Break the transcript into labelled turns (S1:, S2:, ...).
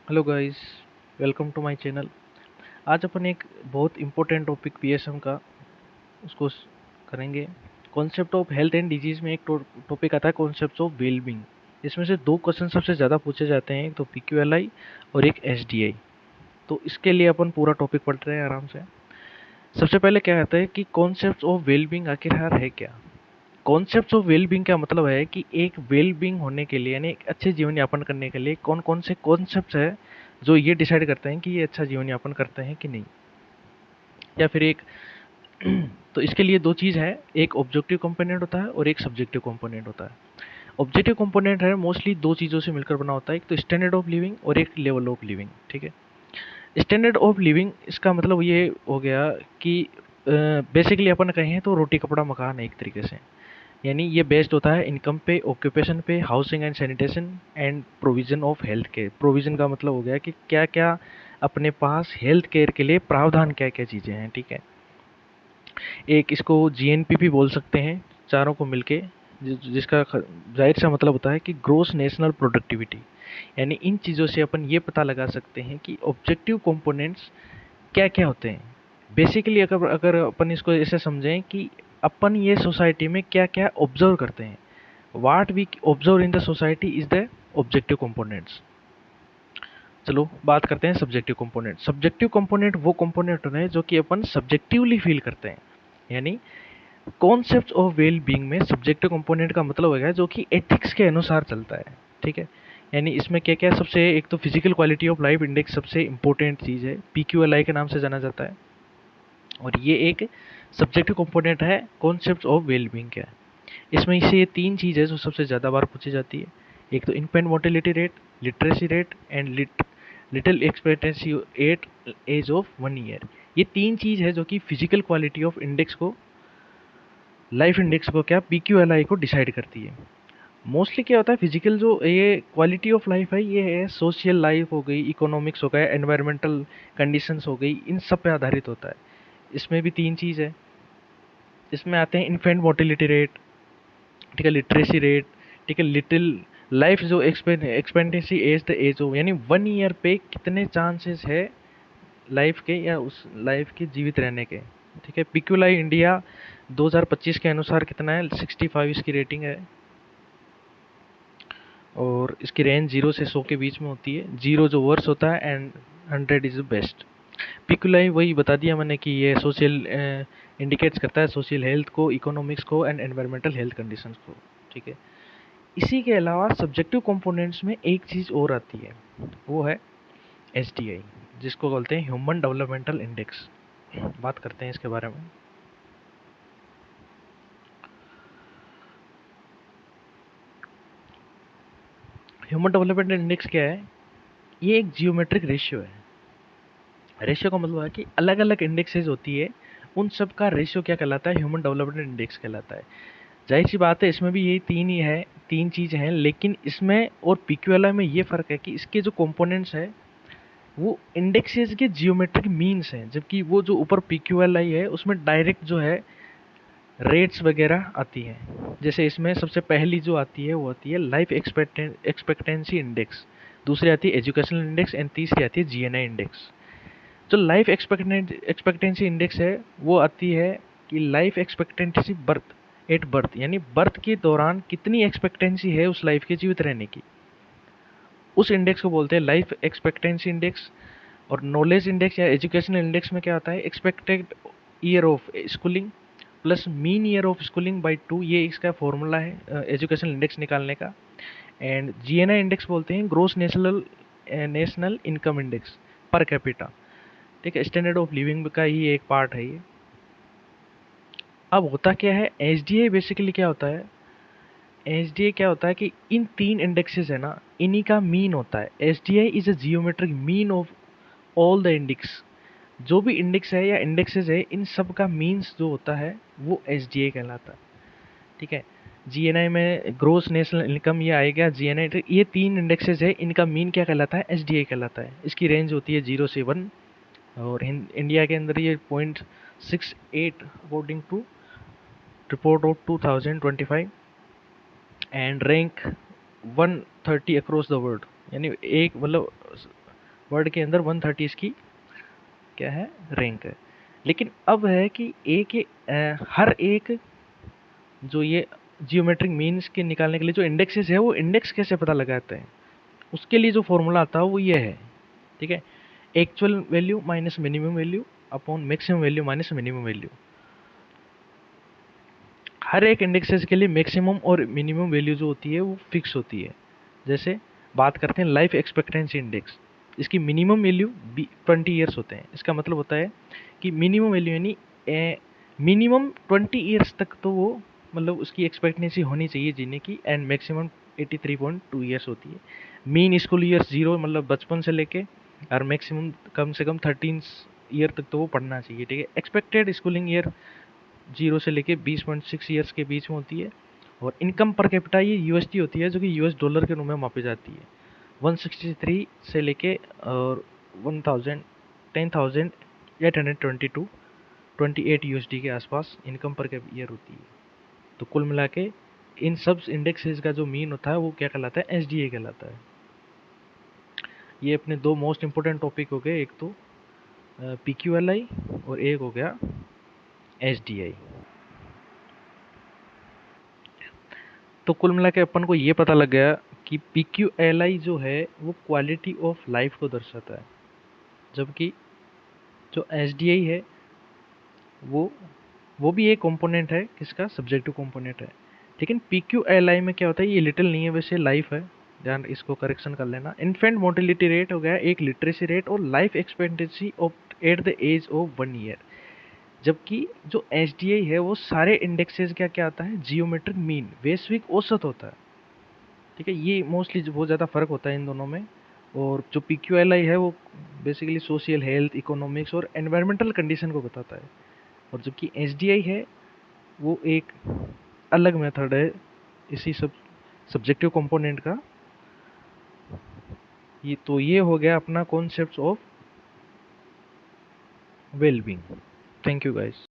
S1: Hello guys, welcome to my channel. आज अपन एक बहुत इम्पोर्टेंट टॉपिक पीएसएम का उसको करेंगे। Concept of health and disease में एक टॉपिक आता है कॉन्सेप्ट ऑफ वेलबींग। इसमें से दो क्वेश्चन सबसे ज़्यादा पूछे जाते हैं, एक तो पीक्यूएलआई और एक एसडीआई। तो इसके लिए अपन पूरा टॉपिक पढ़ रहे हैं आराम से। सबसे पहले क्या आता है कि कॉन्सेप्ट ऑफ वेलबींग आखिरकार है क्या। कॉन्सेप्ट ऑफ वेलबींग का मतलब है कि एक वेलबींग होने के लिए यानी एक अच्छे जीवन यापन करने के लिए कौन कौन से कॉन्सेप्ट है जो ये डिसाइड करते हैं कि ये अच्छा जीवन यापन करते हैं कि नहीं, या फिर एक तो इसके लिए दो चीज़ है, एक ऑब्जेक्टिव कंपोनेंट होता है और एक सब्जेक्टिव कंपोनेंट होता है। ऑब्जेक्टिव कंपोनेंट है मोस्टली दो चीज़ों से मिलकर बना होता है, एक तो स्टैंडर्ड ऑफ लिविंग और एक लेवल ऑफ लिविंग। ठीक है, स्टैंडर्ड ऑफ लिविंग इसका मतलब ये हो गया कि बेसिकली अपन कहें तो रोटी कपड़ा मकान है एक तरीके से। यानी ये बेस्ड होता है इनकम पे, ऑक्यूपेशन पे, housing and sanitation and provision of health care. Provision का मतलब हो गया कि क्या क्या अपने पास हेल्थ केयर के लिए प्रावधान क्या क्या चीज़ें हैं। ठीक है, एक इसको जीएनपी बोल सकते हैं चारों को मिलके, जिसका जाहिर सा मतलब होता है कि ग्रोस नेशनल प्रोडक्टिविटी। यानी इन चीज़ों से अपन ये पता लगा सकते हैं कि ऑब्जेक्टिव कंपोनेंट्स क्या क्या होते हैं। बेसिकली अगर अगर अपन इसको ऐसे समझें कि अपन ये सोसाइटी में क्या क्या ऑब्जर्व करते हैं, what we observe in the society is the objective components. चलो बात करते हैं सब्जेक्टिव कंपोनेंट। सब्जेक्टिव कंपोनेंट वो कंपोनेंट होते हैं जो कि अपन सब्जेक्टिवली फील करते हैं। यानी कॉन्सेप्ट ऑफ वेल बीइंग में सब्जेक्टिव कंपोनेंट का मतलब हो गया जो कि एथिक्स के अनुसार चलता है। ठीक है, यानी इसमें क्या क्या सबसे, एक तो physical quality of life index सबसे इंपॉर्टेंट चीज़ है, पीक्यूएलआई के नाम से जाना जाता है। और ये एक सब्जेक्टिव कंपोनेंट है कॉन्सेप्ट ऑफ वेल बीइंग का। इसमें से ये तीन चीज़ है जो सबसे ज़्यादा बार पूछी जाती है, एक तो infant mortality rate, literacy rate and little expectancy at age of 1 year. ये तीन चीज़ है जो कि फिजिकल क्वालिटी ऑफ इंडेक्स को, लाइफ इंडेक्स को क्या, पीक्यूएलआई को डिसाइड करती है। मोस्टली क्या होता है, फिजिकल जो ये क्वालिटी ऑफ लाइफ है ये है सोशल लाइफ हो गई, इकोनॉमिक्स हो गया, एनवायरमेंटल कंडीशंस हो गई, इन सब पे आधारित होता है। इसमें भी तीन चीज़ है। इसमें आते हैं इन्फेंट मोर्टेलिटी रेट, ठीक है, लिटरेसी रेट, ठीक है, लिटिल लाइफ जो एक्सपेक्टेंसी एज द एज हो, यानी 1 ईयर पे कितने चांसेस है लाइफ के या उस लाइफ के जीवित रहने के। ठीक है, पिक्यूलाई इंडिया 2025 के अनुसार कितना है, 65 इसकी रेटिंग है। और इसकी रेंज 0 से 100 के बीच में होती है। 0 जो वर्स होता है एंड 100 इज बेस्ट। पिकुलाई वही बता दिया मैंने कि ये सोशल इंडिकेट्स करता है सोशल हेल्थ को, इकोनॉमिक्स को एंड एनवायरमेंटल हेल्थ कंडीशंस को। ठीक है, इसी के अलावा सब्जेक्टिव कंपोनेंट्स में एक चीज़ और आती है, वो है एसडीआई, जिसको बोलते हैं ह्यूमन डेवलपमेंटल इंडेक्स। बात करते हैं इसके बारे में। ह्यूमन डेवलपमेंटल इंडेक्स क्या है, ये एक जियोमेट्रिक रेशियो है। रेशियो का मतलब है कि अलग अलग इंडेक्सेस होती है, उन सब का रेशियो क्या कहलाता है, ह्यूमन डेवलपमेंट इंडेक्स कहलाता है। जाहिर सी बात है इसमें भी यही तीन ही है, तीन चीज़ें हैं, लेकिन इसमें और पीक्यूएलआई में ये फ़र्क है कि इसके जो कंपोनेंट्स है वो इंडेक्सेस के जियोमेट्रिक मीन्स हैं, जबकि वो जो ऊपर पीक्यूएलआई है उसमें डायरेक्ट जो है रेट्स वगैरह आती हैं। जैसे इसमें सबसे पहली जो आती है वो आती है लाइफ एक्सपेक्टेंसी इंडेक्स, दूसरी आती है एजुकेशनल इंडेक्स एंड तीसरी आती है जीएनआई इंडेक्स। जो लाइफ एक्सपेक्टेंसी इंडेक्स है वो आती है कि life expectancy birth at birth, यानी बर्थ के दौरान कितनी एक्सपेक्टेंसी है उस लाइफ के जीवित रहने की, उस इंडेक्स को बोलते हैं लाइफ एक्सपेक्टेंसी इंडेक्स। और नॉलेज इंडेक्स या एजुकेशनल इंडेक्स में क्या होता है, expected year of schooling plus mean year of schooling by 2, ये इसका फॉर्मूला है एजुकेशनल इंडेक्स निकालने का। एंड जीएनआई इंडेक्स बोलते हैं gross national national income index per capita. ठीक है, स्टैंडर्ड ऑफ लिविंग का ही एक पार्ट है ये। अब होता क्या है, एसडीए बेसिकली क्या होता है, एसडीए क्या होता है कि इन तीन इंडेक्सेस है ना, इन्हीं का मीन होता है। SDA is a geometric mean of all the index. जो भी इंडेक्स है या इंडेक्सेस है, इन सब का मीन्स जो होता है वो एसडीए कहलाता है। ठीक है, जीएनआई में ग्रोस नेशनल इनकम ये आएगा, जीएनआई, ये तीन इंडेक्सेस है, इनका मीन क्या कहलाता है, एसडीए कहलाता है। इसकी रेंज होती है 0 से 1, और इंडिया के अंदर ये 0.68 according to report of 2025 and rank 130 across the world. यानी एक मतलब वर्ल्ड के अंदर 130 इसकी क्या है, रैंक है। लेकिन अब है कि हर एक जो ये जियोमेट्रिक मीन्स के निकालने के लिए जो इंडेक्सेस है, वो इंडेक्स कैसे पता लगाते हैं, उसके लिए जो फॉर्मूला आता है वो ये है, ठीक है। Actual value minus minimum value upon maximum value minus minimum value. हर एक इंडेक्सेस के लिए मैक्सिमम और मिनिमम वैल्यू जो होती है वो फिक्स होती है। जैसे बात करते हैं लाइफ एक्सपेक्टेंसी इंडेक्स, इसकी मिनिमम वैल्यू 20 ईयर्स होते हैं। इसका मतलब होता है कि मिनिमम वैल्यू यानी मिनिमम 20 ईयर्स तक तो वो मतलब उसकी एक्सपेक्टेंसी होनी चाहिए जीने की, एंड मैक्सिमम 83.2 ईयर्स होती है। मीन स्कूल ईयर्स 0 मतलब बचपन से लेके, और मैक्सिमम कम से कम 13 ईयर तक तो वो पढ़ना चाहिए, ठीक है। एक्सपेक्टेड स्कूलिंग ईयर 0 से लेके 20.6 ईयर्स के बीच में होती है। और इनकम पर कैपिटा ये यूएसडी होती है, जो कि यूएस डॉलर के रूप में मापी जाती है। 163 से लेके और 1000 10,822 28 यूएसडी के आसपास इनकम पर कैप ईयर होती है। तो कुल मिला के इन सब इंडेक्सेस का जो मीन होता है वो क्या कहलाता है, एसडीए कहलाता है। ये अपने दो मोस्ट इंपोर्टेंट टॉपिक हो गए, एक तो पीक्यूएलआई और एक हो गया एसडीआई। तो कुल मिला के अपन को ये पता लग गया कि पीक्यूएलआई जो है वो क्वालिटी ऑफ लाइफ को दर्शाता है, जबकि जो एसडीआई है वो वो भी एक कंपोनेंट है, किसका, सब्जेक्टिव कंपोनेंट है। लेकिन पीक्यूएलआई में क्या होता है, ये लिटिल नहीं है वैसे, लाइफ है, ध्यान इसको करेक्शन कर लेना। इन्फेंट मोर्टेलिटी रेट हो गया, एक लिटरेसी रेट, और life expectancy of at the age of 1 year. जबकि जो एसडीआई है वो सारे इंडेक्सेस क्या क्या आता है, जियोमेट्रिक मीन, वैश्विक औसत होता है, ठीक है। ये मोस्टली बहुत ज़्यादा फर्क होता है इन दोनों में। और जो पीक्यूएलआई है वो बेसिकली सोशल, हेल्थ, इकोनॉमिक्स और एनवायरमेंटल कंडीशन को बताता है। और जबकि एसडीआई है वो एक अलग मेथड है इसी सब सब्जेक्टिव कंपोनेंट का। ये हो गया अपना concepts of wellbeing. Thank you guys.